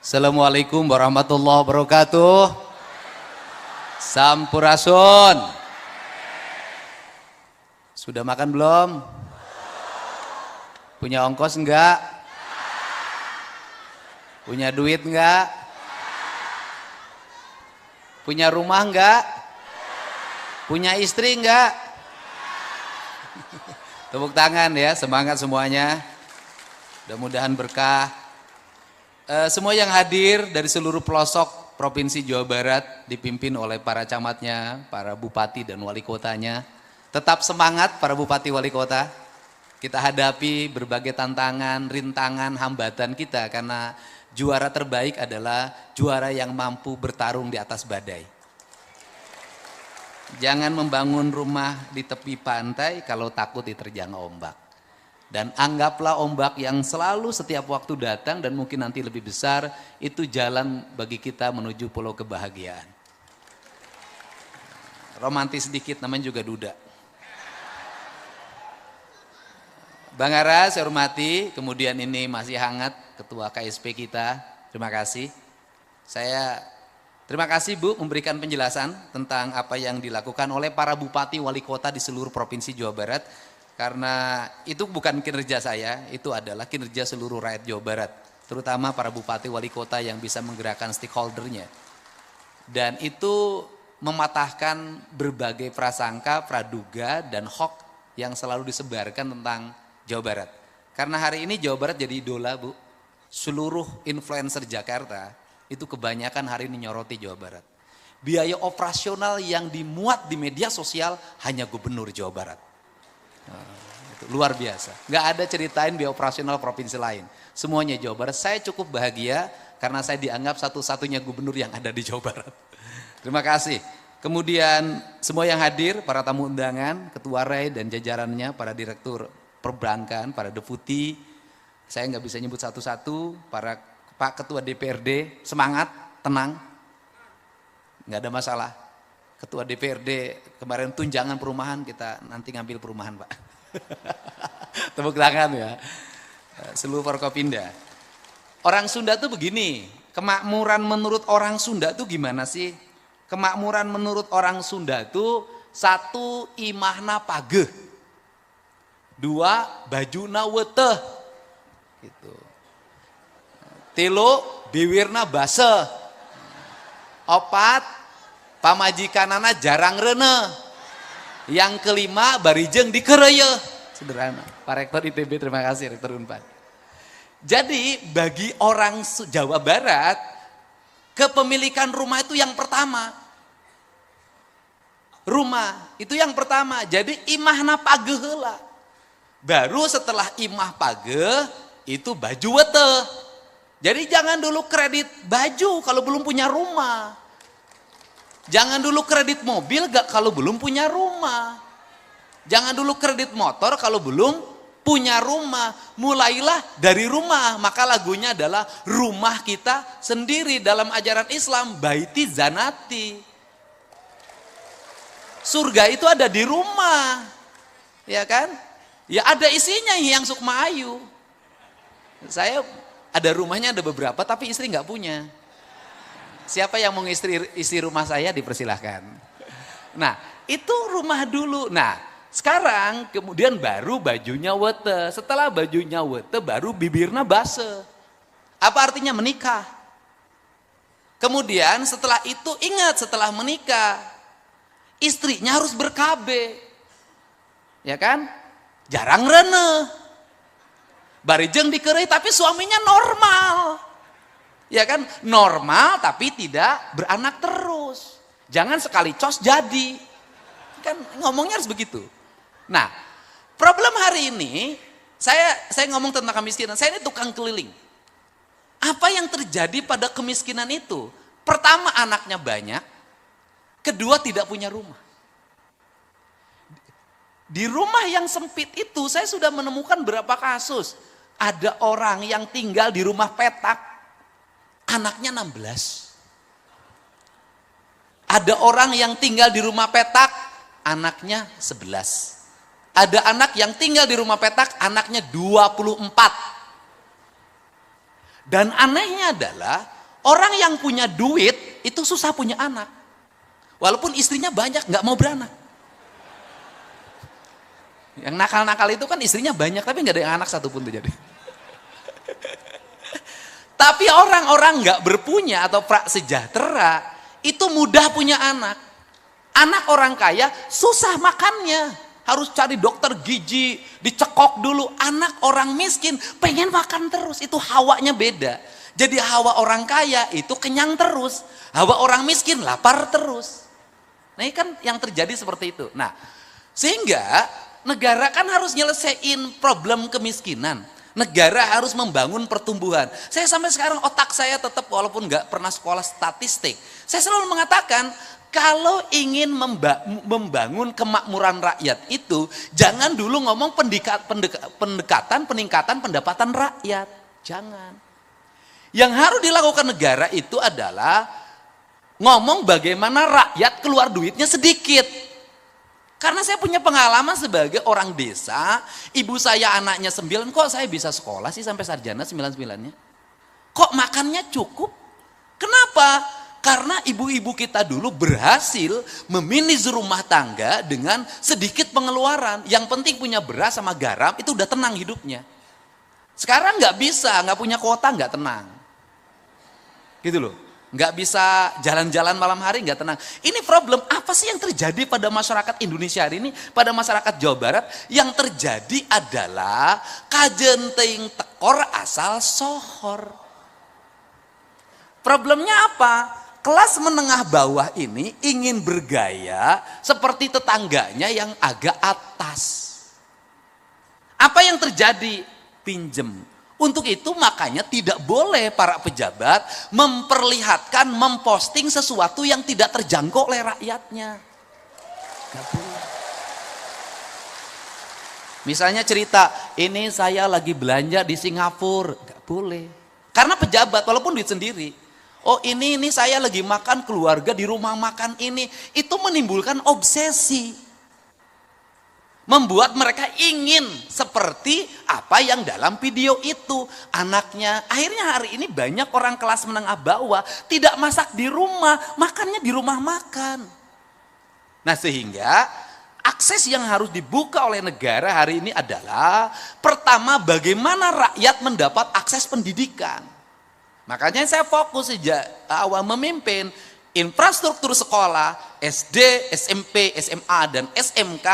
Assalamualaikum warahmatullahi wabarakatuh. Sampurasun. Sudah makan belum? Punya ongkos enggak? Punya duit enggak? Punya rumah enggak? Punya istri enggak? Tepuk tangan ya, semangat semuanya. Mudah-mudahan berkah. Semua yang hadir dari seluruh pelosok Provinsi Jawa Barat dipimpin oleh para camatnya, para bupati dan wali kotanya. Tetap semangat para bupati wali kota. Kita hadapi berbagai tantangan, rintangan, hambatan kita karena juara terbaik adalah juara yang mampu bertarung di atas badai. Jangan membangun rumah di tepi pantai kalau takut diterjang ombak. Dan anggaplah ombak yang selalu setiap waktu datang dan mungkin nanti lebih besar, itu jalan bagi kita menuju pulau kebahagiaan. Romantis sedikit, namanya juga duda. Bang Ara, saya hormati, kemudian ini masih hangat Ketua KSP kita, terima kasih. Terima kasih Bu memberikan penjelasan tentang apa yang dilakukan oleh para bupati wali kota di seluruh Provinsi Jawa Barat. Karena itu bukan kinerja saya, itu adalah kinerja seluruh rakyat Jawa Barat. Terutama para bupati wali kota yang bisa menggerakkan stakeholdernya. Dan itu mematahkan berbagai prasangka, praduga, dan hoax yang selalu disebarkan tentang Jawa Barat. Karena hari ini Jawa Barat jadi idola Bu. Seluruh influencer Jakarta itu kebanyakan hari ini nyoroti Jawa Barat. Biaya operasional yang dimuat di media sosial hanya gubernur Jawa Barat. Itu luar biasa. Nggak ada ceritain biaya operasional provinsi lain. Semuanya Jawa Barat. Saya cukup bahagia karena saya dianggap satu-satunya gubernur yang ada di Jawa Barat. Terima kasih. Kemudian semua yang hadir, para tamu undangan, Ketua RAI dan jajarannya, para direktur perbankan, para deputi. Saya nggak bisa nyebut satu-satu. Para Pak Ketua DPRD, semangat, tenang. Nggak ada masalah. Ketua DPRD kemarin tunjangan perumahan, kita nanti ngambil perumahan Pak. Tepuk tangan ya. Seluruh Forkopimda. Orang Sunda tuh begini, kemakmuran menurut orang Sunda tuh gimana sih? Kemakmuran menurut orang Sunda tuh satu, imahna pageh. Dua, bajuna weteh. Gitu. Tilu, biwirna baseh. Opat, pamajikanana jarang rene. Yang kelima, barijeng dikereye. Sederhana. Pak Rektor ITB, terima kasih Rektor Unpad. Jadi bagi orang Jawa Barat, kepemilikan rumah itu yang pertama. Rumah itu yang pertama. Jadi imahna pageh heula. Baru setelah imah pageh itu baju weteh. Jadi jangan dulu kredit baju kalau belum punya rumah. Jangan dulu kredit mobil kalau belum punya rumah. Jangan dulu kredit motor kalau belum punya rumah. Mulailah dari rumah. Maka lagunya adalah rumah kita sendiri dalam ajaran Islam. Baiti zanati. Surga itu ada di rumah. Ya kan? Ya ada isinya yang Sukma Ayu. Saya ada rumahnya ada beberapa tapi istri nggak punya. Siapa yang mau isi rumah saya dipersilahkan. Nah itu rumah dulu. Nah sekarang kemudian baru bajunya wete. Setelah bajunya wete baru bibirna base. Apa artinya menikah? Kemudian setelah itu ingat setelah menikah. Istrinya harus berkabe. Ya kan? Jarang rene. Barijeng dikerei tapi suaminya normal. Ya kan, normal tapi tidak beranak terus. Jangan sekali cos jadi. Kan ngomongnya harus begitu. Nah, problem hari ini, saya ngomong tentang kemiskinan, saya ini tukang keliling. Apa yang terjadi pada kemiskinan itu? Pertama anaknya banyak, kedua tidak punya rumah. Di rumah yang sempit itu saya sudah menemukan berapa kasus. Ada orang yang tinggal di rumah petak, anaknya 16. Ada orang yang tinggal di rumah petak, anaknya 11. Ada anak yang tinggal di rumah petak, anaknya 24. Dan anehnya adalah orang yang punya duit itu susah punya anak. Walaupun istrinya banyak, nggak mau beranak. Yang nakal-nakal itu kan istrinya banyak, tapi nggak ada yang anak satupun tuh jadi. Tapi orang-orang nggak berpunya atau prasejahtera itu mudah punya anak. Anak orang kaya susah makannya, harus cari dokter gizi, dicekok dulu. Anak orang miskin pengen makan terus, itu hawanya beda. Jadi hawa orang kaya itu kenyang terus, hawa orang miskin lapar terus. Nah ini kan yang terjadi seperti itu. Nah sehingga negara kan harus nyelesain problem kemiskinan. Negara harus membangun pertumbuhan. Saya sampai sekarang otak saya tetap walaupun nggak pernah sekolah statistik. Saya selalu mengatakan kalau ingin membangun kemakmuran rakyat itu jangan dulu ngomong pendekatan peningkatan pendapatan rakyat. Jangan. Yang harus dilakukan negara itu adalah ngomong bagaimana rakyat keluar duitnya sedikit. Karena saya punya pengalaman sebagai orang desa, ibu saya anaknya 9, kok saya bisa sekolah sih sampai sarjana 9-9-nya? Kok makannya cukup? Kenapa? Karena ibu-ibu kita dulu berhasil memanage rumah tangga dengan sedikit pengeluaran. Yang penting punya beras sama garam, itu udah tenang hidupnya. Sekarang nggak bisa, nggak punya kuota nggak tenang. Gitu loh. Nggak bisa jalan-jalan malam hari, nggak tenang. Ini problem apa sih yang terjadi pada masyarakat Indonesia hari ini, pada masyarakat Jawa Barat? Yang terjadi adalah kajenting tekor asal sohor. Problemnya apa? Kelas menengah bawah ini ingin bergaya seperti tetangganya yang agak atas. Apa yang terjadi? Pinjem. Untuk itu makanya tidak boleh para pejabat memperlihatkan, memposting sesuatu yang tidak terjangkau oleh rakyatnya. Gak boleh. Misalnya cerita, ini saya lagi belanja di Singapura. Gak boleh. Karena pejabat, walaupun duit sendiri. Oh ini saya lagi makan keluarga di rumah makan ini. Itu menimbulkan obsesi. Membuat mereka ingin seperti apa yang dalam video itu. Anaknya, akhirnya hari ini banyak orang kelas menengah bawah tidak masak di rumah, makannya di rumah makan. Nah sehingga akses yang harus dibuka oleh negara hari ini adalah pertama bagaimana rakyat mendapat akses pendidikan. Makanya saya fokus sejak awal memimpin infrastruktur sekolah, SD, SMP, SMA, dan SMK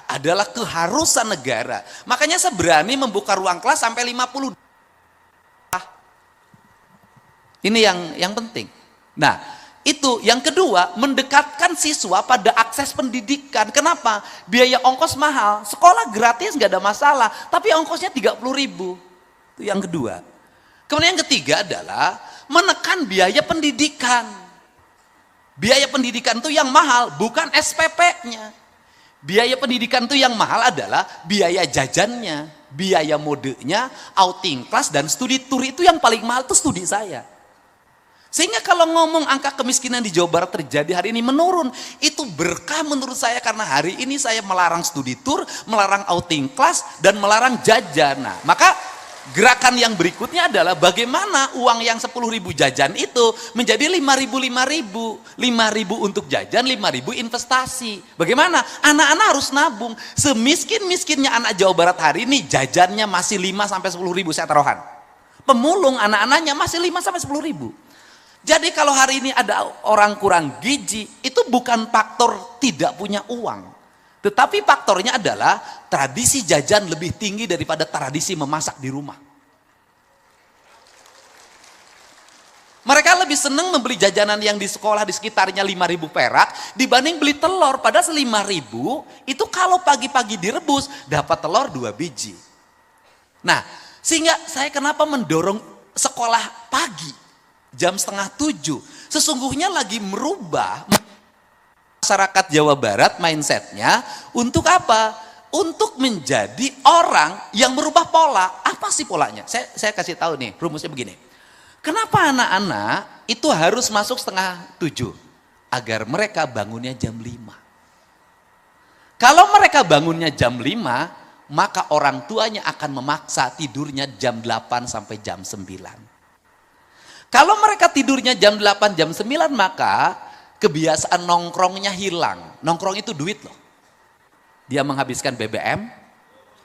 adalah keharusan negara. Makanya saya berani membuka ruang kelas sampai 50. Ini yang penting. Nah, itu yang kedua, mendekatkan siswa pada akses pendidikan. Kenapa? Biaya ongkos mahal, sekolah gratis nggak ada masalah, tapi ongkosnya 30.000. Itu yang kedua. Kemudian yang ketiga adalah menekan biaya pendidikan. Biaya pendidikan itu yang mahal, bukan SPP-nya. Biaya pendidikan itu yang mahal adalah biaya jajannya, biaya modenya, outing kelas, dan studi tour. Itu yang paling mahal itu studi saya. Sehingga kalau ngomong angka kemiskinan di Jawa Barat terjadi hari ini menurun, itu berkah menurut saya karena hari ini saya melarang studi tour, melarang outing kelas, dan melarang jajan. Nah, maka gerakan yang berikutnya adalah bagaimana uang yang 10.000 jajan itu menjadi 5.000 untuk jajan, 5.000 investasi. Bagaimana? Anak-anak harus nabung. Semiskin-miskinnya anak Jawa Barat hari ini jajannya masih 5-10.000 saya taruhan. Pemulung anak-anaknya masih 5-10.000. Jadi kalau hari ini ada orang kurang gizi, itu bukan faktor tidak punya uang. Tetapi faktornya adalah tradisi jajan lebih tinggi daripada tradisi memasak di rumah. Mereka lebih senang membeli jajanan yang di sekolah di sekitarnya 5.000 perak dibanding beli telur. Padahal 5.000 itu kalau pagi-pagi direbus dapat telur 2 biji. Nah, sehingga saya kenapa mendorong sekolah pagi jam 6:30. Sesungguhnya lagi merubah masyarakat Jawa Barat mindsetnya untuk apa? Untuk menjadi orang yang merubah pola. Apa sih polanya? Saya kasih tahu nih, rumusnya begini. Kenapa anak-anak itu harus masuk 6:30? Agar mereka bangunnya jam 5. Kalau mereka bangunnya jam 5, maka orang tuanya akan memaksa tidurnya jam 8 sampai jam 9. Kalau mereka tidurnya jam 8, jam 9, maka kebiasaan nongkrongnya hilang. Nongkrong itu duit loh. Dia menghabiskan BBM,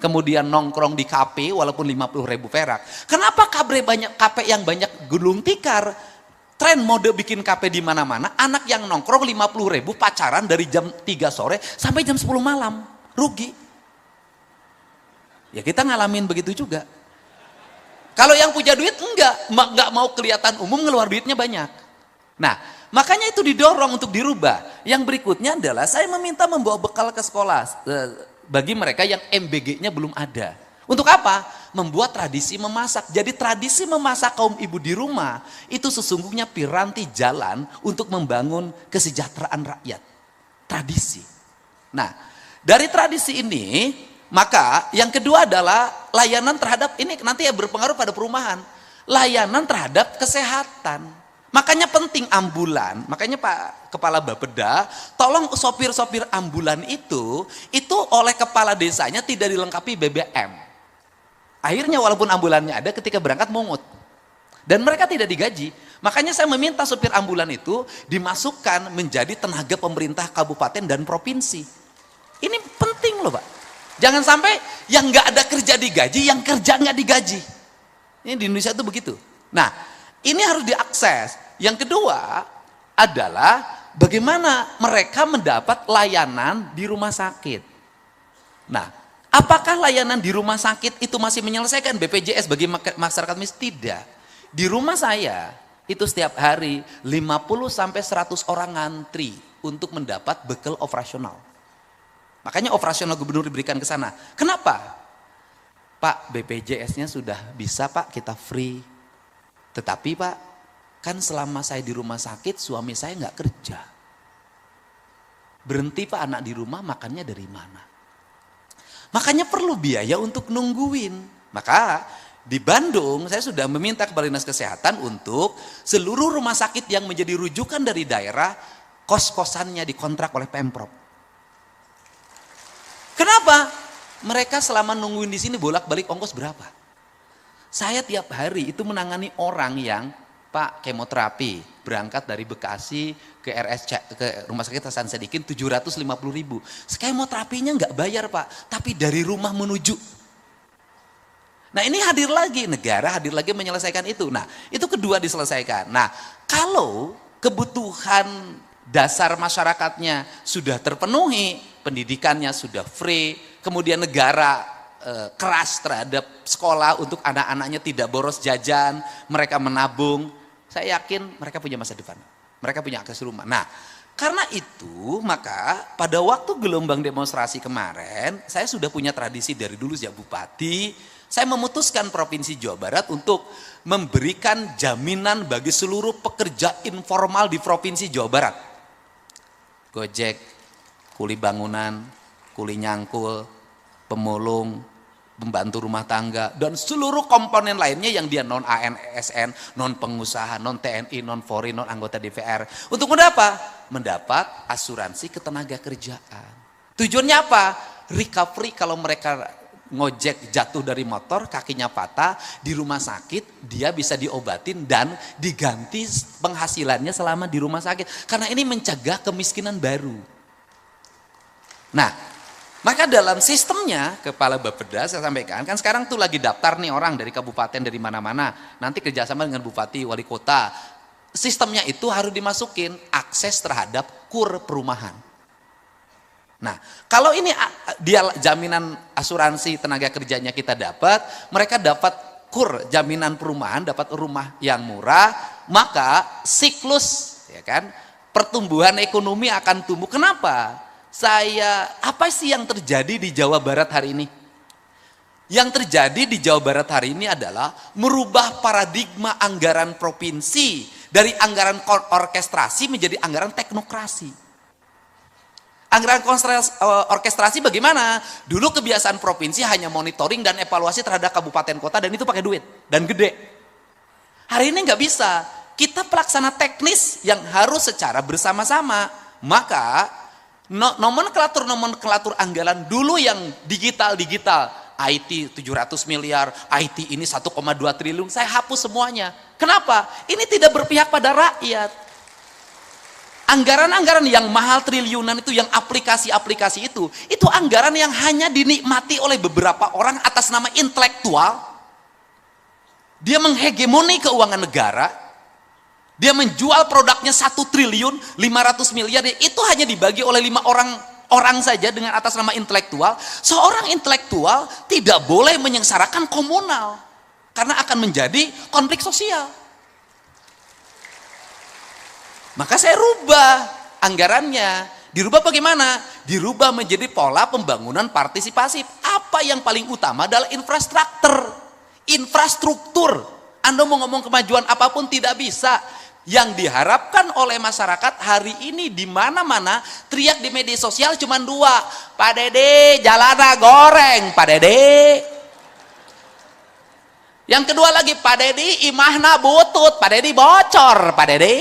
kemudian nongkrong di kafe walaupun 50.000 perak. Kenapa kafe yang banyak gulung tikar? Tren mode bikin kafe di mana-mana, anak yang nongkrong 50.000 pacaran dari jam 3 sore sampai jam 10 malam. Rugi. Ya kita ngalamin begitu juga. Kalau yang punya duit enggak mau kelihatan umum, ngeluar duitnya banyak. Nah, makanya itu didorong untuk dirubah. Yang berikutnya adalah saya meminta membawa bekal ke sekolah bagi mereka yang MBG-nya belum ada. Untuk apa? Membuat tradisi memasak. Jadi tradisi memasak kaum ibu di rumah itu sesungguhnya piranti jalan untuk membangun kesejahteraan rakyat. Tradisi. Nah, dari tradisi ini maka yang kedua adalah layanan terhadap, ini nanti ya berpengaruh pada perumahan. Layanan terhadap kesehatan. Makanya penting ambulan. Makanya Pak Kepala Bapeda, tolong sopir-sopir ambulan itu oleh kepala desanya tidak dilengkapi BBM. Akhirnya walaupun ambulannya ada, ketika berangkat mungut. Dan mereka tidak digaji. Makanya saya meminta sopir ambulan itu dimasukkan menjadi tenaga pemerintah kabupaten dan provinsi. Ini penting loh Pak. Jangan sampai yang nggak ada kerja digaji, yang kerja nggak digaji. Ini di Indonesia itu begitu. Nah, ini harus diakses. Yang kedua adalah bagaimana mereka mendapat layanan di rumah sakit. Nah, apakah layanan di rumah sakit itu masih menyelesaikan BPJS bagi masyarakat miskin? Tidak. Di rumah saya itu setiap hari 50 sampai 100 orang ngantri untuk mendapat bekal operasional. Makanya operasional gubernur diberikan ke sana. Kenapa? Pak, BPJS-nya sudah bisa Pak, kita free. Tetapi Pak, kan selama saya di rumah sakit, suami saya nggak kerja. Berhenti Pak anak di rumah, makannya dari mana? Makanya perlu biaya untuk nungguin. Maka di Bandung, saya sudah meminta kepada Dinas Kesehatan untuk seluruh rumah sakit yang menjadi rujukan dari daerah, kos-kosannya dikontrak oleh Pemprov. Kenapa? Mereka selama nungguin di sini bolak-balik ongkos berapa? Saya tiap hari itu menangani orang yang Pak kemoterapi berangkat dari Bekasi ke Rumah Sakit Hasan Sadikin 750.000. Kemoterapinya nggak bayar Pak, tapi dari rumah menuju. Nah ini hadir lagi, negara hadir lagi menyelesaikan itu. Nah itu kedua diselesaikan. Nah kalau kebutuhan dasar masyarakatnya sudah terpenuhi, pendidikannya sudah free, kemudian negara keras terhadap sekolah untuk anak-anaknya tidak boros jajan, mereka menabung, saya yakin mereka punya masa depan, mereka punya akses rumah. Nah karena itu maka pada waktu gelombang demonstrasi kemarin, saya sudah punya tradisi dari dulu sejak bupati, saya memutuskan Provinsi Jawa Barat untuk memberikan jaminan bagi seluruh pekerja informal di Provinsi Jawa Barat. Gojek, kuli bangunan, kuli nyangkul, pemulung, pembantu rumah tangga, dan seluruh komponen lainnya yang dia non ASN, non pengusaha, non TNI, non Polri, non anggota DPR. Untuk apa? Mendapat asuransi ketenaga kerjaan. Tujuannya apa? Recovery kalau mereka ngojek jatuh dari motor, kakinya patah, di rumah sakit, dia bisa diobatin dan diganti penghasilannya selama di rumah sakit. Karena ini mencegah kemiskinan baru. Nah, maka dalam sistemnya, Kepala Bapeda saya sampaikan, kan sekarang tuh lagi daftar nih orang dari kabupaten dari mana-mana, nanti kerjasama dengan bupati, wali kota. Sistemnya itu harus dimasukin akses terhadap KUR perumahan. Nah, kalau ini dia jaminan asuransi tenaga kerjanya kita dapat, mereka dapat KUR jaminan perumahan, dapat rumah yang murah, maka siklus ya kan pertumbuhan ekonomi akan tumbuh. Kenapa? Apa sih yang terjadi di Jawa Barat hari ini? Yang terjadi di Jawa Barat hari ini adalah merubah paradigma anggaran provinsi dari anggaran orkestrasi menjadi anggaran teknokrasi. Anggaran orkestrasi bagaimana? Dulu kebiasaan provinsi hanya monitoring dan evaluasi terhadap kabupaten kota dan itu pakai duit dan gede. Hari ini nggak bisa. Kita pelaksana teknis yang harus secara bersama-sama. Maka nomenklatur anggaran dulu yang digital, IT 700 miliar, IT ini 1,2 triliun, saya hapus semuanya. Kenapa? Ini tidak berpihak pada rakyat. Anggaran-anggaran yang mahal triliunan itu, yang aplikasi-aplikasi itu anggaran yang hanya dinikmati oleh beberapa orang atas nama intelektual. Dia menghegemoni keuangan negara, dia menjual produknya 1 triliun 500 miliar, itu hanya dibagi oleh 5 orang saja dengan atas nama intelektual. Seorang intelektual tidak boleh menyengsarakan komunal, karena akan menjadi konflik sosial. Maka saya rubah anggarannya. Dirubah bagaimana? Dirubah menjadi pola pembangunan partisipasif. Apa yang paling utama adalah infrastruktur. Infrastruktur. Anda mau ngomong kemajuan apapun tidak bisa. Yang diharapkan oleh masyarakat hari ini di mana-mana teriak di media sosial cuma 2. Pak Dede, jalana goreng, Pak Dede. Yang kedua lagi, Pak Dede imahna butut, Pak Dede bocor, Pak Dede.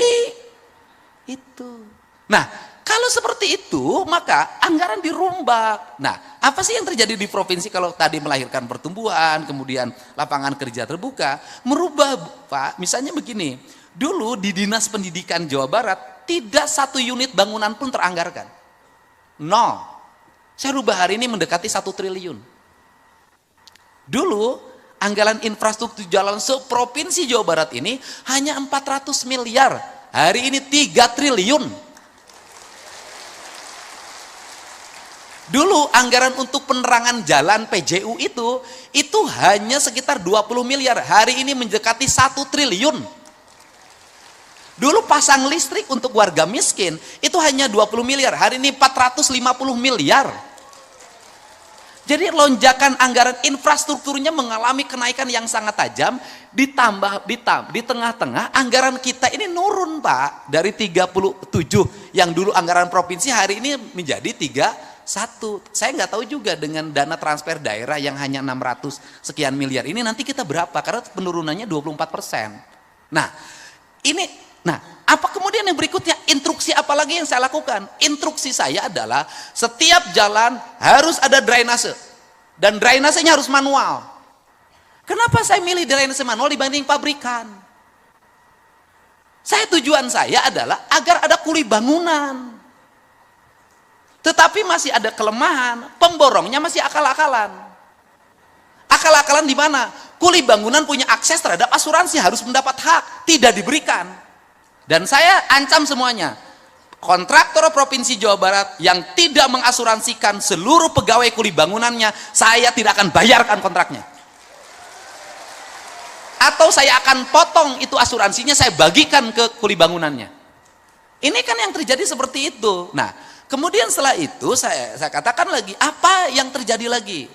Itu. Nah, kalau seperti itu, maka anggaran dirombak. Nah, apa sih yang terjadi di provinsi kalau tadi melahirkan pertumbuhan, kemudian lapangan kerja terbuka? Merubah, Pak. Misalnya begini, dulu di Dinas Pendidikan Jawa Barat, tidak 1 unit bangunan pun teranggarkan. 0. Saya rubah hari ini mendekati 1 triliun. Dulu, anggaran infrastruktur jalan seprovinsi Jawa Barat ini hanya 400 miliar. Hari ini 3 triliun. Dulu anggaran untuk penerangan jalan PJU itu hanya sekitar 20 miliar. Hari ini mendekati 1 triliun. Dulu pasang listrik untuk warga miskin itu hanya 20 miliar. Hari ini 450 miliar. Jadi lonjakan anggaran infrastrukturnya mengalami kenaikan yang sangat tajam, ditambah di tengah-tengah anggaran kita ini nurun, Pak, dari 37 yang dulu anggaran provinsi hari ini menjadi 31. Saya nggak tahu juga dengan dana transfer daerah yang hanya 600 sekian miliar ini nanti kita berapa, karena penurunannya 24%. Nah, apa kemudian yang berikutnya? Instruksi apa lagi yang saya lakukan? Instruksi saya adalah setiap jalan harus ada drainase. Dan drainasenya harus manual. Kenapa saya milih drainase manual dibanding pabrikan? Tujuan saya adalah agar ada kuli bangunan. Tetapi masih ada kelemahan, pemborongnya masih akal-akalan. Akal-akalan di mana? Kuli bangunan punya akses terhadap asuransi, harus mendapat hak, tidak diberikan. Dan saya ancam semuanya, kontraktor Provinsi Jawa Barat yang tidak mengasuransikan seluruh pegawai kuli bangunannya, saya tidak akan bayarkan kontraknya. Atau saya akan potong itu asuransinya, saya bagikan ke kuli bangunannya. Ini kan yang terjadi seperti itu. Nah, kemudian setelah itu saya katakan lagi, apa yang terjadi lagi?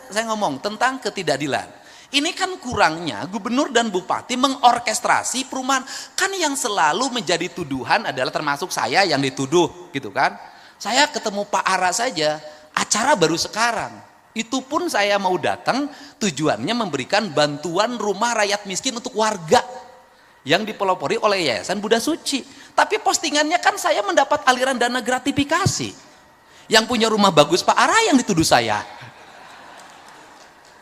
Saya ngomong tentang ketidakadilan. Ini kan kurangnya gubernur dan bupati mengorkestrasi perumahan. Kan yang selalu menjadi tuduhan adalah termasuk saya yang dituduh gitu kan. Saya ketemu Pak Ara saja, acara baru sekarang. Itu pun saya mau datang tujuannya memberikan bantuan rumah rakyat miskin untuk warga yang dipelopori oleh Yayasan Buddha Suci. Tapi postingannya kan saya mendapat aliran dana gratifikasi. Yang punya rumah bagus Pak Ara yang dituduh saya.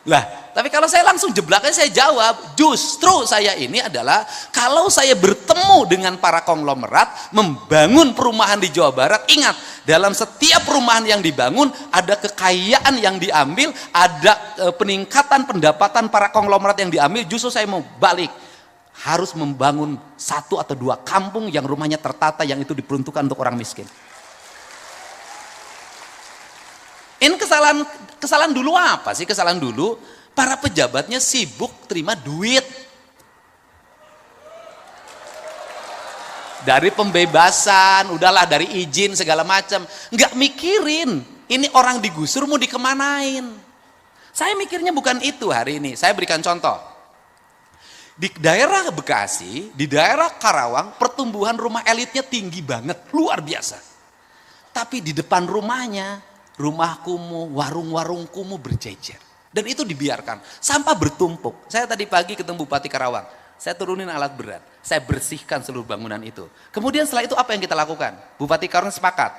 Lah, tapi kalau saya langsung jeblaknya saya jawab, justru saya ini adalah kalau saya bertemu dengan para konglomerat membangun perumahan di Jawa Barat, ingat, dalam setiap perumahan yang dibangun ada kekayaan yang diambil, ada peningkatan pendapatan para konglomerat yang diambil. Justru saya mau balik, harus membangun 1 atau 2 kampung yang rumahnya tertata, yang itu diperuntukkan untuk orang miskin. Ini kesalahan dulu apa sih? Kesalahan dulu para pejabatnya sibuk terima duit. Dari pembebasan, udahlah, dari izin segala macam, nggak mikirin ini orang digusur mau dikemanain. Saya mikirnya bukan itu hari ini. Saya berikan contoh. Di daerah Bekasi, di daerah Karawang, pertumbuhan rumah elitnya tinggi banget, luar biasa. Tapi di depan rumahnya, rumah kumuh, warung-warung kumuh berjejer. Dan itu dibiarkan, sampah bertumpuk. Saya tadi pagi ketemu Bupati Karawang, saya turunin alat berat, saya bersihkan seluruh bangunan itu. Kemudian setelah itu apa yang kita lakukan? Bupati Karawang sepakat,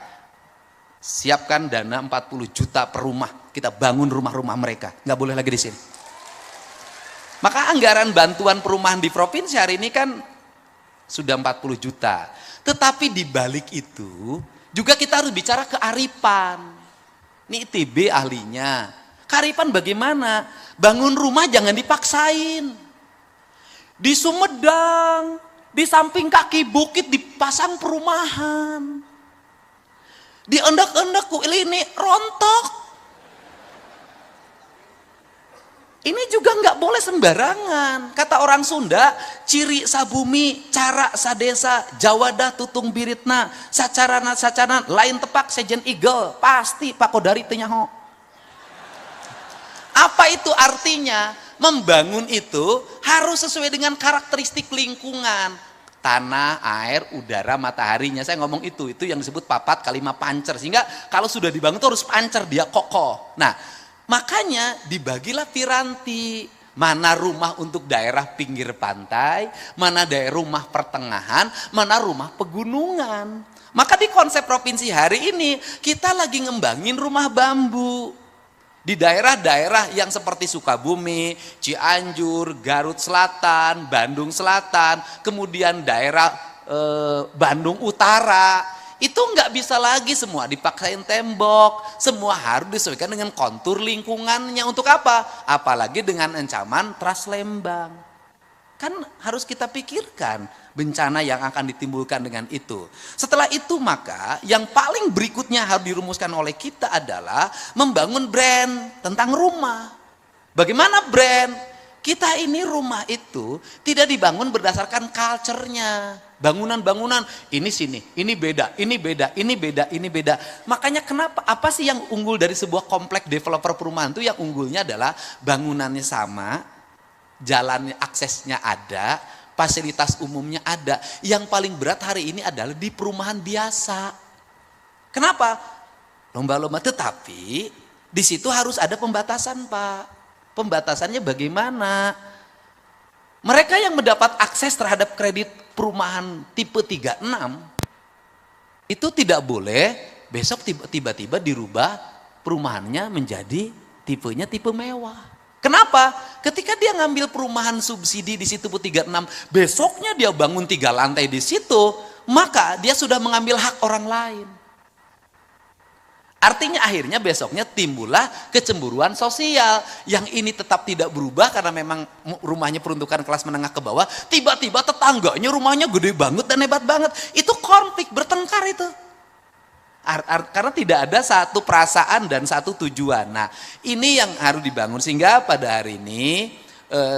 siapkan dana 40 juta per rumah, kita bangun rumah-rumah mereka, nggak boleh lagi di sini. Maka anggaran bantuan perumahan di provinsi hari ini kan sudah 40 juta. Tetapi di balik itu juga kita harus bicara kearifan. Ini ITB ahlinya. Kearifan bagaimana? Bangun rumah jangan dipaksain. Di Sumedang, di samping kaki bukit dipasang perumahan. Di endak-endak ini rontok. Ini juga nggak boleh sembarangan. Kata orang Sunda, ciri sabumi, cara sadesa, jawada tutung biritna, sacarana sacaran, lain tepak sejen igel, pasti pakodari tenyaho. Apa itu artinya? Membangun itu harus sesuai dengan karakteristik lingkungan. Tanah, air, udara, mataharinya. Saya ngomong itu yang disebut papat kalimat pancer. Sehingga kalau sudah dibangun itu harus pancer, dia kokoh. Nah, makanya dibagilah piranti, mana rumah untuk daerah pinggir pantai, mana daerah rumah pertengahan, mana rumah pegunungan. Maka di konsep provinsi hari ini kita lagi ngembangin rumah bambu. Di daerah-daerah yang seperti Sukabumi, Cianjur, Garut Selatan, Bandung Selatan, kemudian daerah Bandung Utara, itu nggak bisa lagi semua dipaksain tembok, semua harus disesuaikan dengan kontur lingkungannya. Untuk apa? Apalagi dengan ancaman Trans Lembang. Kan harus kita pikirkan bencana yang akan ditimbulkan dengan itu. Setelah itu maka yang paling berikutnya harus dirumuskan oleh kita adalah membangun brand tentang rumah. Bagaimana brand? Kita ini rumah itu tidak dibangun berdasarkan culture-nya. Bangunan-bangunan, ini sini, ini beda, ini beda, ini beda, ini beda. Makanya kenapa, apa sih yang unggul dari sebuah kompleks developer perumahan itu? Yang unggulnya adalah bangunannya sama, jalannya aksesnya ada, fasilitas umumnya ada. Yang paling berat hari ini adalah di perumahan biasa. Kenapa? Lomba-lomba, tetapi di situ harus ada pembatasan, Pak. Pembatasannya bagaimana? Mereka yang mendapat akses terhadap kredit perumahan tipe 36 itu tidak boleh besok tiba-tiba dirubah perumahannya menjadi tipenya tipe mewah. Kenapa? Ketika dia ngambil perumahan subsidi di situ 36, besoknya dia bangun 3 lantai di situ, maka dia sudah mengambil hak orang lain. Artinya akhirnya besoknya timbullah kecemburuan sosial. Yang ini tetap tidak berubah karena memang rumahnya peruntukan kelas menengah ke bawah. Tiba-tiba tetangganya rumahnya gede banget dan hebat banget. Itu konflik, bertengkar itu. Karena tidak ada satu perasaan dan satu tujuan. Nah, ini yang harus dibangun. Sehingga pada hari ini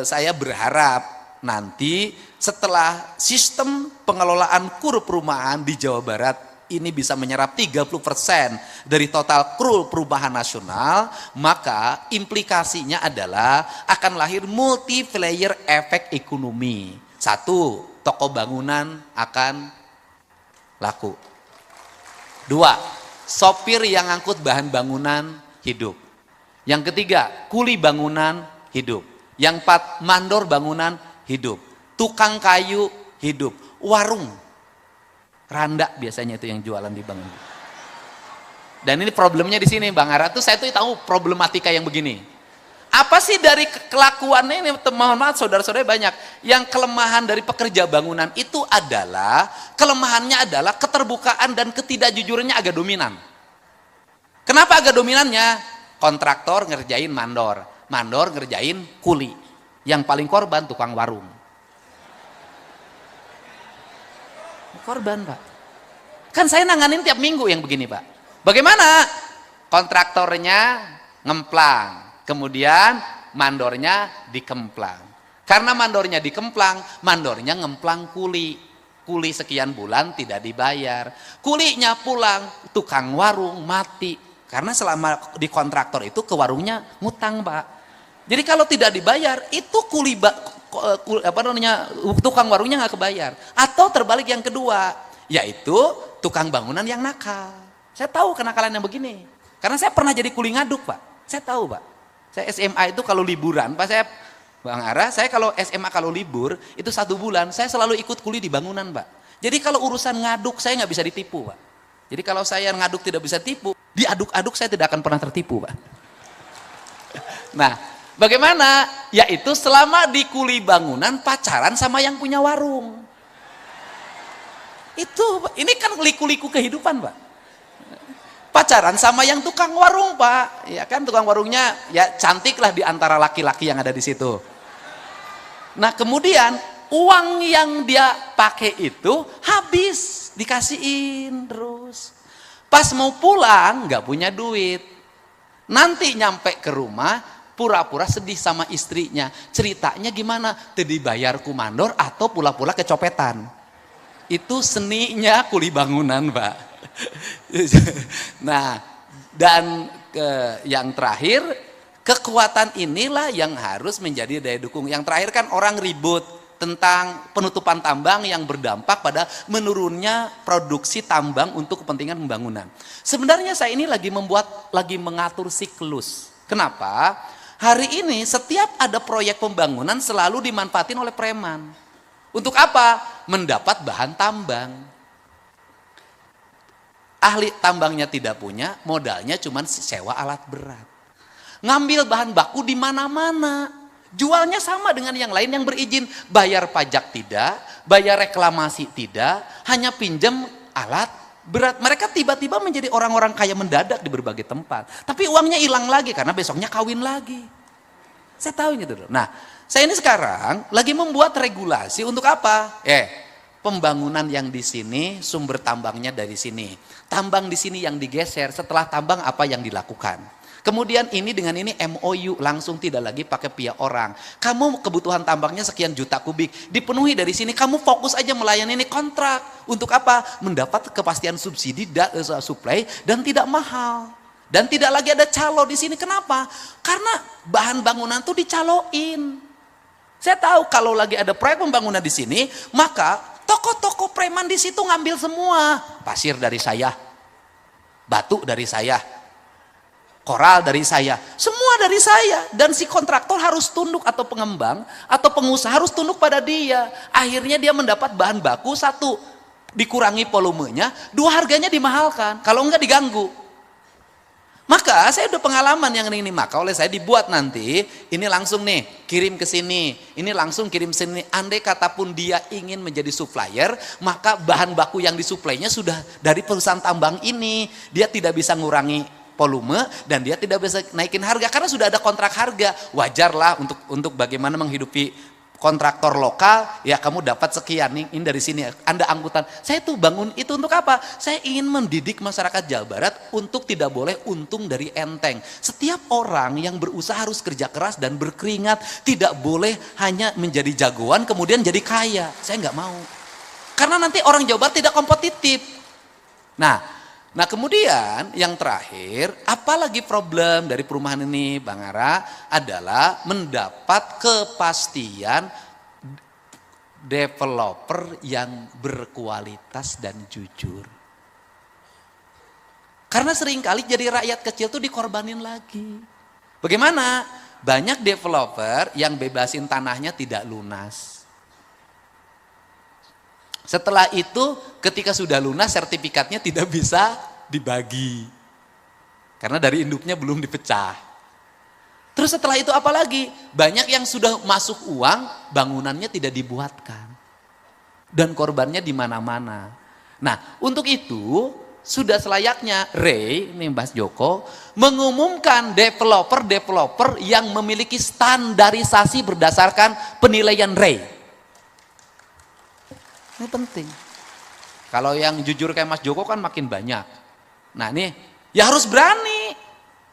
saya berharap nanti setelah sistem pengelolaan kur perumahan di Jawa Barat ini bisa menyerap 30% dari total kur perumahan nasional, maka implikasinya adalah akan lahir multi-layer efek ekonomi. 1, toko bangunan akan laku. 2, sopir yang angkut bahan bangunan hidup. Yang ketiga, kuli bangunan hidup. Yang 4, mandor bangunan hidup. Tukang kayu hidup. Warung Randa biasanya itu yang jualan di bangun. Dan ini problemnya di sini, Bang Ara tuh saya tuh tahu problematika yang begini. Apa sih dari kelakuannya ini? Mohon maaf saudara-saudara banyak. Yang kelemahan dari pekerja bangunan itu adalah kelemahannya adalah keterbukaan dan ketidakjujurannya agak dominan. Kenapa agak dominannya? Kontraktor ngerjain mandor, mandor ngerjain kuli. Yang paling korban tukang warung. Korban, Pak. Kan saya nanganin tiap minggu yang begini, Pak. Bagaimana? Kontraktornya ngemplang, kemudian mandornya dikemplang. Karena mandornya dikemplang, mandornya ngemplang kuli. Kuli sekian bulan tidak dibayar. Kulinya pulang, tukang warung mati. Karena selama di kontraktor itu ke warungnya ngutang, Pak. Jadi kalau tidak dibayar, itu tukang warungnya nggak kebayar. Atau terbalik yang kedua, yaitu tukang bangunan yang nakal. Saya tahu kenakalan yang begini, karena saya pernah jadi kuli ngaduk, Pak. Saya tahu, Pak. Saya SMA itu kalau liburan, Pak, saya Bang Ara, saya kalau SMA kalau libur itu 1 bulan, saya selalu ikut kuli di bangunan, Pak. Jadi kalau urusan ngaduk saya nggak bisa ditipu, Pak. Jadi kalau saya ngaduk tidak bisa tipu, diaduk-aduk saya tidak akan pernah tertipu, Pak. Nah, Bagaimana? Yaitu selama di kuli bangunan pacaran sama yang punya warung. Ini kan liku-liku kehidupan, Pak. Pacaran sama yang tukang warung, Pak. Ya kan, tukang warungnya ya cantik lah di antara laki-laki yang ada di situ. Nah, kemudian uang yang dia pakai itu habis, dikasihin terus. Pas mau pulang nggak punya duit. Nanti nyampe ke rumah pura-pura sedih sama istrinya. Ceritanya gimana? Tadi bayar kumandor atau pula-pula kecopetan. Itu seninya kuli bangunan, Pak. Nah, dan yang terakhir, kekuatan inilah yang harus menjadi daya dukung. Yang terakhir kan orang ribut tentang penutupan tambang yang berdampak pada menurunnya produksi tambang untuk kepentingan pembangunan. Sebenarnya saya ini lagi mengatur siklus. Kenapa? Hari ini setiap ada proyek pembangunan selalu dimanfaatin oleh preman. Untuk apa? Mendapat bahan tambang. Ahli tambangnya tidak punya, modalnya cuma sewa alat berat. Ngambil bahan baku di mana-mana. Jualnya sama dengan yang lain yang berizin. Bayar pajak tidak, bayar reklamasi tidak, hanya pinjam alat berat. Mereka tiba-tiba menjadi orang-orang kaya mendadak di berbagai tempat. Tapi uangnya hilang lagi karena besoknya kawin lagi. Saya tahu gitu. Nah, saya ini sekarang lagi membuat regulasi untuk apa? Pembangunan yang di sini, sumber tambangnya dari sini. Tambang di sini yang digeser, setelah tambang apa yang dilakukan. Kemudian ini dengan ini MOU, langsung tidak lagi pakai pihak orang. Kamu kebutuhan tambangnya sekian juta kubik, dipenuhi dari sini, kamu fokus aja melayani ini kontrak. Untuk apa? Mendapat kepastian subsidi, supply, dan tidak mahal. Dan tidak lagi ada calo di sini. Kenapa? Karena bahan bangunan tuh dicaloin. Saya tahu kalau lagi ada proyek pembangunan di sini, maka toko-toko preman di situ ngambil semua. Pasir dari saya, batu dari saya, koral dari saya, semua dari saya. Dan si kontraktor harus tunduk, atau pengembang atau pengusaha harus tunduk pada dia. Akhirnya dia mendapat bahan baku, satu, dikurangi volumenya, dua, harganya dimahalkan, kalau enggak diganggu. Maka saya udah pengalaman yang ini, maka oleh saya dibuat nanti, ini langsung nih kirim ke sini, ini langsung kirim sini. Andai kata pun dia ingin menjadi supplier, maka bahan baku yang disuplainya sudah dari perusahaan tambang ini. Dia tidak bisa ngurangi volume dan dia tidak bisa naikin harga karena sudah ada kontrak harga. Wajarlah untuk bagaimana menghidupi kontraktor lokal, ya kamu dapat sekian nih, ini dari sini, Anda angkutan. Saya tuh bangun itu untuk apa? Saya ingin mendidik masyarakat Jawa Barat untuk tidak boleh untung dari enteng. Setiap orang yang berusaha harus kerja keras dan berkeringat, tidak boleh hanya menjadi jagoan kemudian jadi kaya. Saya nggak mau. Karena nanti orang Jawa Barat tidak kompetitif. Nah kemudian yang terakhir, apalagi problem dari perumahan ini Bang Ara adalah mendapat kepastian developer yang berkualitas dan jujur. Karena seringkali jadi rakyat kecil tuh dikorbanin lagi. Bagaimana? Banyak developer yang bebasin tanahnya tidak lunas. Setelah itu ketika sudah lunas sertifikatnya tidak bisa dibagi. Karena dari induknya belum dipecah. Terus setelah itu apa lagi? Banyak yang sudah masuk uang, bangunannya tidak dibuatkan. Dan korbannya di mana-mana. Nah, untuk itu sudah selayaknya Ray, ini Mas Joko, mengumumkan developer-developer yang memiliki standarisasi berdasarkan penilaian Ray. Ini penting. Kalau yang jujur kayak Mas Joko kan makin banyak. Nah ini ya harus berani.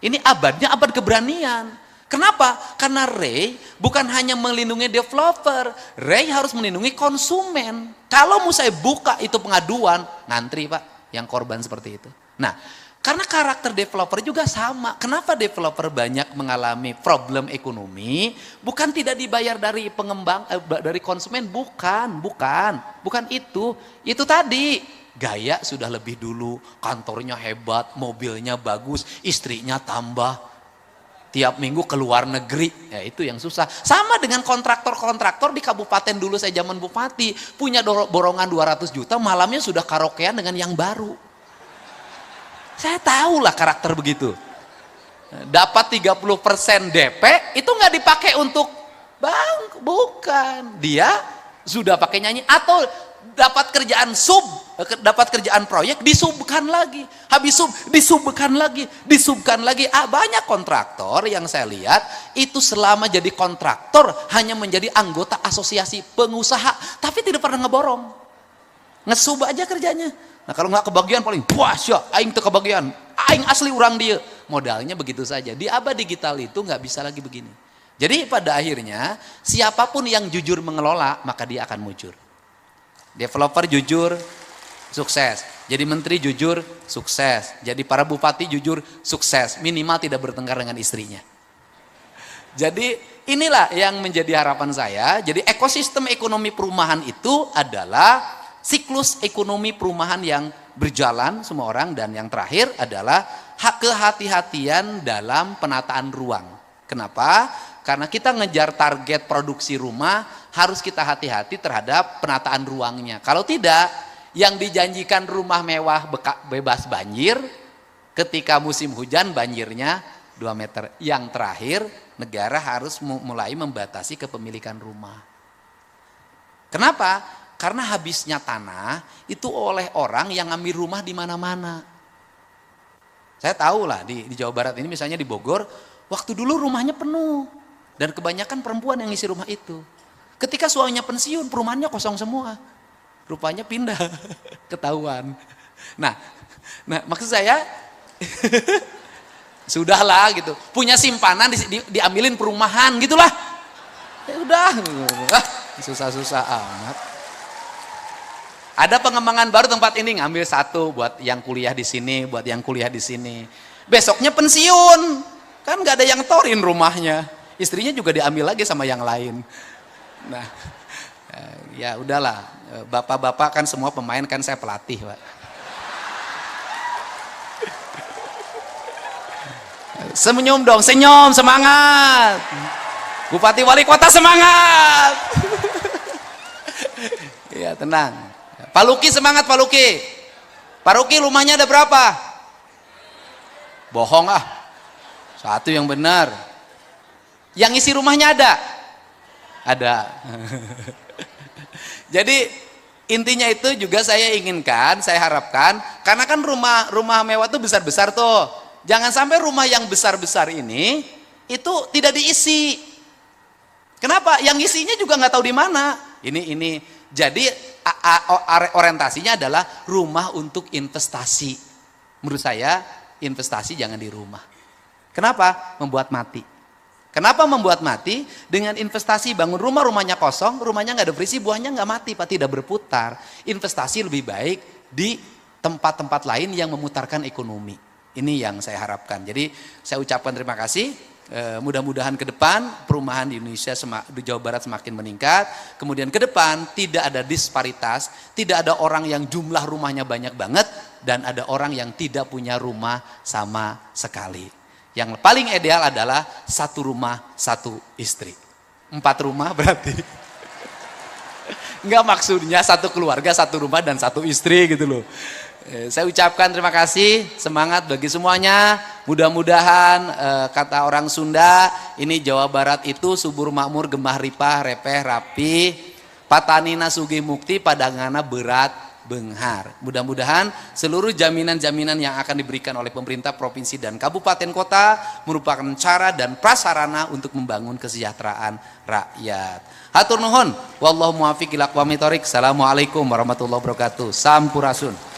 Ini abadnya abad keberanian. Kenapa? Karena Ray bukan hanya melindungi developer. Ray harus melindungi konsumen. Kalau mau saya buka itu pengaduan, ngantri Pak yang korban seperti itu. Nah karena karakter developer juga sama. Kenapa developer banyak mengalami problem ekonomi? Bukan tidak dibayar dari pengembang, dari konsumen, bukan itu. Itu tadi gaya sudah lebih dulu, kantornya hebat, mobilnya bagus, istrinya tambah, tiap minggu ke luar negeri, ya itu yang susah. Sama dengan kontraktor-kontraktor di kabupaten dulu saya zaman bupati, punya borongan 200 juta, malamnya sudah karaokean dengan yang baru. Saya tahulah karakter begitu. dapat 30% DP, itu nggak dipakai untuk bank, bukan. Dia sudah pakai nyanyi, atau dapat kerjaan dapat kerjaan proyek, disubkan lagi, habis disubkan lagi, banyak kontraktor yang saya lihat itu selama jadi kontraktor hanya menjadi anggota asosiasi pengusaha, tapi tidak pernah ngeborong, ngesub aja kerjanya. Nah kalau nggak kebagian paling puas ya, aing tuh kebagian, aing asli orang dia, modalnya begitu saja. Di abad digital itu nggak bisa lagi begini. Jadi pada akhirnya siapapun yang jujur mengelola maka dia akan mujur. Developer jujur, sukses. Jadi menteri jujur, sukses. Jadi para bupati jujur, sukses. Minimal tidak bertengkar dengan istrinya. Jadi inilah yang menjadi harapan saya. Jadi ekosistem ekonomi perumahan itu adalah siklus ekonomi perumahan yang berjalan semua orang. Dan yang terakhir adalah kehati-hatian dalam penataan ruang. Kenapa? Karena kita ngejar target produksi rumah, harus kita hati-hati terhadap penataan ruangnya. Kalau tidak, yang dijanjikan rumah mewah bebas banjir, ketika musim hujan banjirnya 2 meter. Yang terakhir, negara harus mulai membatasi kepemilikan rumah. Kenapa? Karena habisnya tanah itu oleh orang yang ngambil rumah di mana-mana. Saya tahu lah di Jawa Barat ini, misalnya di Bogor, waktu dulu rumahnya penuh. Dan kebanyakan perempuan yang ngisi rumah itu. Ketika suaminya pensiun, perumahannya kosong semua. Rupanya pindah, ketahuan. Nah maksud saya, sudahlah gitu. Punya simpanan diambilin perumahan gitulah. Ya udah, susah-susah amat. Ada pengembangan baru tempat ini, ngambil satu buat yang kuliah di sini, buat yang kuliah di sini. Besoknya pensiun, kan nggak ada yang torin rumahnya. Istrinya juga diambil lagi sama yang lain. Nah, ya udahlah, bapak-bapak kan semua pemain, kan saya pelatih, Pak. Senyum dong, senyum, semangat. Bupati Wali Kota semangat. Ya tenang. Pak Luki semangat, Pak Luki. Pak Luki rumahnya ada berapa? Bohong ah. Satu yang benar. Yang isi rumahnya ada? Ada. Jadi intinya itu juga saya inginkan, saya harapkan, karena kan rumah mewah itu besar-besar tuh. Jangan sampai rumah yang besar-besar ini itu tidak diisi. Kenapa? Yang isinya juga nggak tahu di mana. Ini. Jadi orientasinya adalah rumah untuk investasi. Menurut saya investasi jangan di rumah. Kenapa? Membuat mati. Kenapa membuat mati? Dengan investasi bangun rumah, rumahnya kosong, rumahnya nggak ada berisi, buahnya nggak mati, Pak, tidak berputar. Investasi lebih baik di tempat-tempat lain yang memutarkan ekonomi. Ini yang saya harapkan. Jadi saya ucapkan terima kasih. Mudah-mudahan ke depan perumahan di Indonesia, di Jawa Barat semakin meningkat. Kemudian ke depan tidak ada disparitas, tidak ada orang yang jumlah rumahnya banyak banget, dan ada orang yang tidak punya rumah sama sekali. Yang paling ideal adalah 1 rumah 1 istri. 4 rumah berarti. Enggak, maksudnya 1 keluarga 1 rumah dan 1 istri gitu loh. Saya ucapkan terima kasih, semangat bagi semuanya. Mudah-mudahan kata orang Sunda, ini Jawa Barat itu subur makmur, gemah ripah, repeh, rapi, patanina sugih mukti, padangana berat benghar. Mudah-mudahan seluruh jaminan-jaminan yang akan diberikan oleh pemerintah provinsi dan kabupaten kota merupakan cara dan prasarana untuk membangun kesejahteraan rakyat. Hatur nuhun, wallahu muwaffiq ila aqwamit thoriq. Assalamualaikum warahmatullahi wabarakatuh. Sampurasun.